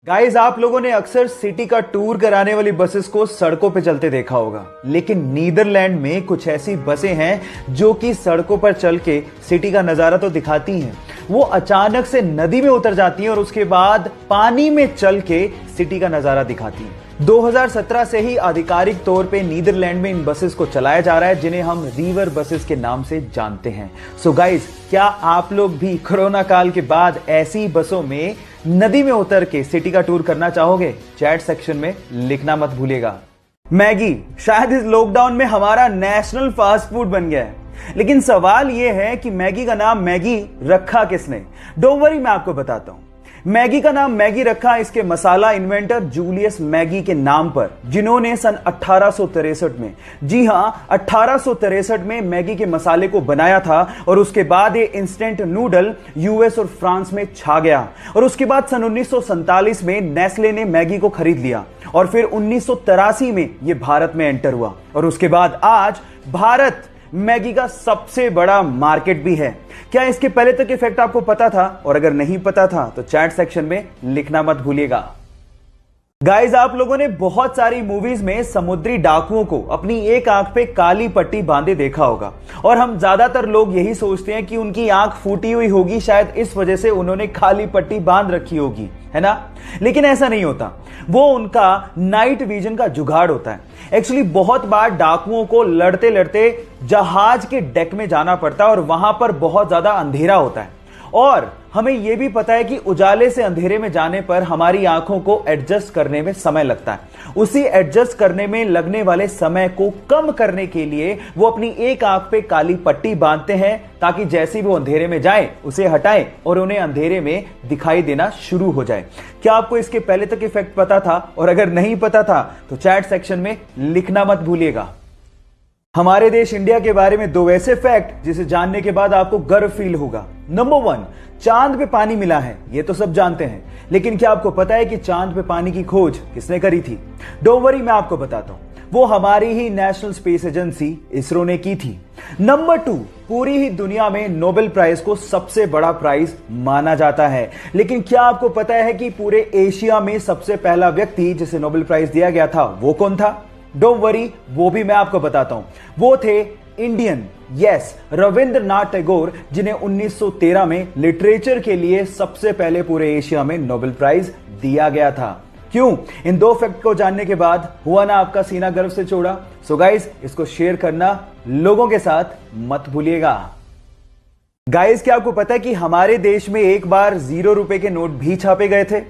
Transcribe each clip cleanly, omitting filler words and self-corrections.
Guys, आप लोगों ने अक्सर सिटी का टूर कराने वाली बसेस को सड़कों पे चलते देखा होगा, लेकिन नीदरलैंड में कुछ ऐसी बसें हैं जो कि सड़कों पर चल के सिटी का नजारा तो दिखाती हैं। वो अचानक से नदी में उतर जाती हैं और उसके बाद पानी में चल के सिटी का नजारा दिखाती हैं। 2017 से ही आधिकारिक तौर पे नीदरलैंड में इन बसेस को चलाया जा रहा है, जिन्हें हम रिवर बसेस के नाम से जानते हैं। सो गाइस, क्या आप लोग भी कोरोना काल के बाद ऐसी बसों में नदी में उतर के सिटी का टूर करना चाहोगे? चैट सेक्शन में लिखना मत भूलिएगा। मैगी शायद इस लॉकडाउन में हमारा नेशनल फास्ट फूड बन गया है, लेकिन सवाल यह है कि मैगी का नाम मैगी रखा किसने? डोंट वरी, मैं आपको बताता हूं। मैगी का नाम मैगी रखा इसके मसाला इन्वेंटर जूलियस मैगी के नाम पर, जिन्होंने सन 1863 में, जी हां 1863 में मैगी के मसाले को बनाया था। और उसके बाद ये इंस्टेंट नूडल यूएस और फ्रांस में छा गया। और उसके बाद सन 1947 में नेस्ले ने मैगी को खरीद लिया और फिर 1983 में ये भारत में एंटर हुआ। और उसके बाद आज भारत मैगी का सबसे बड़ा मार्केट भी है। क्या इसके पहले तक ये फैक्ट आपको पता था? और अगर नहीं पता था तो चैट सेक्शन में लिखना मत भूलिएगा। गाइस, आप लोगों ने बहुत सारी मूवीज में समुद्री डाकुओं को अपनी एक आंख पे काली पट्टी बांधे देखा होगा, और हम ज्यादातर लोग यही सोचते हैं कि उनकी आंख फूटी हुई होगी, शायद इस वजह से उन्होंने काली पट्टी बांध रखी होगी, है ना? लेकिन ऐसा नहीं होता। वो उनका नाइट विजन का जुगाड़ होता है। एक्चुअली बहुत बार डाकुओं को लड़ते लड़ते जहाज के डेक में जाना पड़ता है और वहां पर बहुत ज्यादा अंधेरा होता है। और हमें यह भी पता है कि उजाले से अंधेरे में जाने पर हमारी आंखों को एडजस्ट करने में समय लगता है। उसी एडजस्ट करने में लगने वाले समय को कम करने के लिए वो अपनी एक आंख पे काली पट्टी बांधते हैं, ताकि जैसे वो अंधेरे में जाएं उसे हटाएं और उन्हें अंधेरे में दिखाई देना शुरू हो जाए। क्या आपको इसके पहले तक इफेक्ट पता था? और अगर नहीं पता था तो चैट सेक्शन में लिखना मत भूलिएगा। हमारे देश इंडिया के बारे में दो ऐसे फैक्ट जिसे जानने के बाद आपको गर्व फील होगा। नंबर 1, चांद पे पानी मिला है, ये तो सब जानते हैं, लेकिन क्या आपको पता है कि चांद पे पानी की खोज किसने करी थी? डोंट वरी, मैं आपको बताता हूं। वो हमारी ही नेशनल स्पेस एजेंसी इसरो ने की थी। नंबर 2, पूरी ही दुनिया में नोबेल प्राइज को सबसे बड़ा प्राइज माना जाता है, लेकिन क्या आपको पता है कि पूरे एशिया में सबसे पहला व्यक्ति जिसे नोबेल प्राइज दिया गया था वो कौन था? डोंट वरी, वो भी मैं आपको बताता हूं। वो थे इंडियन, यस, रविंद्रनाथ टैगोर, जिन्हें 1913 में लिटरेचर के लिए सबसे पहले पूरे एशिया में नोबेल प्राइज दिया गया था। क्यों? इन दो फैक्ट को जानने के बाद हुआ ना आपका सीना गर्व से चौड़ा? सो गाइस, इसको शेयर करना लोगों के साथ मत भूलिएगा। गाइस, क्या आपको पता है कि हमारे देश में एक बार 0 रुपए के नोट भी छापे गए थे?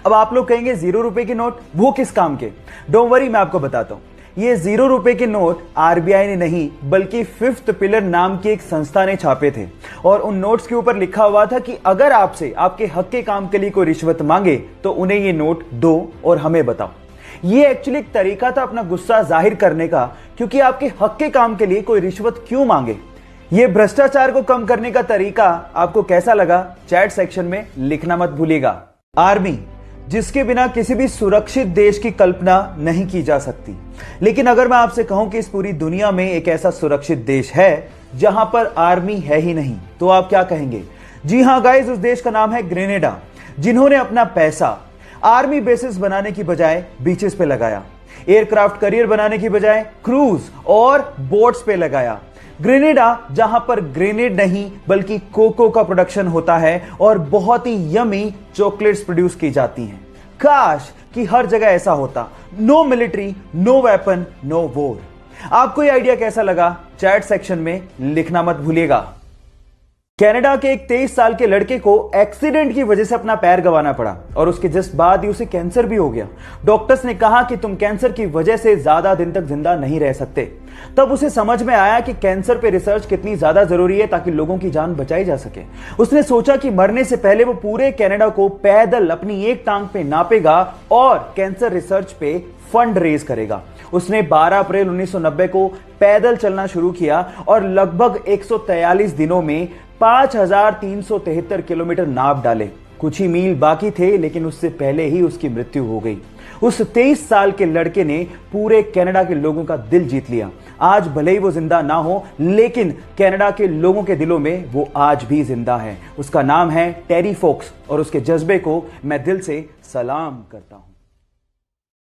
अब आप लोग कहेंगे 0 रुपए के नोट, वो किस काम के? डोंट वरी, मैं आपको बताता हूं। ये 0 रुपए के नोट आरबीआई ने नहीं, बल्कि फिफ्थ पिलर नाम की एक संस्था ने छापे थे। और उन नोट्स के ऊपर लिखा हुआ था कि अगर आपसे आपके हक के काम के लिए कोई रिश्वत मांगे तो उन्हें ये नोट दो और हमें बताओ। ये एक्चुअली एक तरीका था अपना गुस्सा जाहिर करने का, क्योंकि आपके हक के काम के लिए कोई रिश्वत क्यों मांगे। ये भ्रष्टाचार को कम करने का तरीका आपको कैसा लगा? चैट सेक्शन में लिखना मत भूलिएगा। आर्मी, जिसके बिना किसी भी सुरक्षित देश की कल्पना नहीं की जा सकती। लेकिन अगर मैं आपसे कहूं कि इस पूरी दुनिया में एक ऐसा सुरक्षित देश है जहां पर आर्मी है ही नहीं, तो आप क्या कहेंगे? जी हां गाइस, उस देश का नाम है ग्रेनेडा, जिन्होंने अपना पैसा आर्मी बेसिस बनाने की बजाय बीचेस पे लगाया, एयरक्राफ्ट करियर बनाने की बजाय क्रूज और बोट्स पे लगाया। ग्रेनेडा, जहां पर ग्रेनेड नहीं बल्कि कोको का प्रोडक्शन होता है और बहुत ही यमी चॉकलेट्स प्रोड्यूस की जाती हैं। काश कि हर जगह ऐसा होता। No military, no weapon, no war. आपको ये आइडिया कैसा लगा? चैट सेक्शन में लिखना मत भूलिएगा। कनाडा के एक 23 साल के लड़के को एक्सीडेंट की वजह से अपना पैर गंवाना पड़ा और उसके जस्ट बाद ही उसे कैंसर भी हो गया। डॉक्टर्स ने कहा कि तुम कैंसर की वजह से ज्यादा दिन तक जिंदा नहीं रह सकते। तब उसे समझ में आया कि कैंसर पे रिसर्च कितनी ज्यादा जरूरी है ताकि लोगों की जान बचाई जा सके। उसने सोचा कि मरने से पहले वो पूरे कनाडा को पैदल अपनी एक टांग पे नापेगा और कैंसर रिसर्च पे फंड रेज करेगा। उसने 12 अप्रैल 1990 को पैदल चलना शुरू किया और लगभग 143 दिनों में 5373 किलोमीटर नाप डाले। कुछ ही मील बाकी थे, लेकिन उससे पहले ही उसकी मृत्यु हो गई। उस 23 साल के लड़के ने पूरे कनाडा के लोगों का दिल जीत लिया। आज भले ही वो जिंदा ना हो, लेकिन कनाडा के लोगों के दिलों में वो आज भी जिंदा है। उसका नाम है टेरी फोक्स और उसके जज्बे को मैं दिल से सलाम करता हूं।